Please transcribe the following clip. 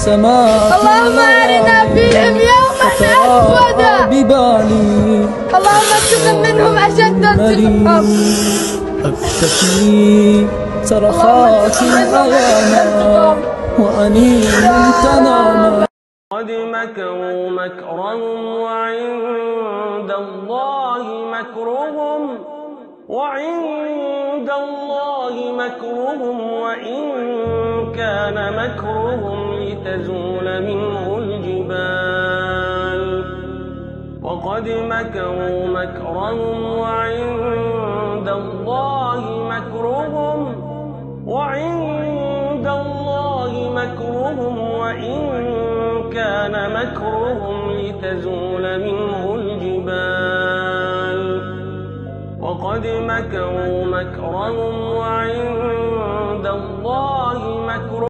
السماء اللهم أرنا فيهم يوما أسودا ببالي اللهم اكتب منهم أشد انتقام أكتفي صرخات عيانا وأنين تناما قد مكروا مكرهم وعند الله مكرهم وإن كان مكرهم لتزول منه الجبال وقد مكروا مكرهم وعند الله مكرهم وإن كان مكرهم لتزول منه الجبال وقد مكروا مكرهم وعند الله مكرهم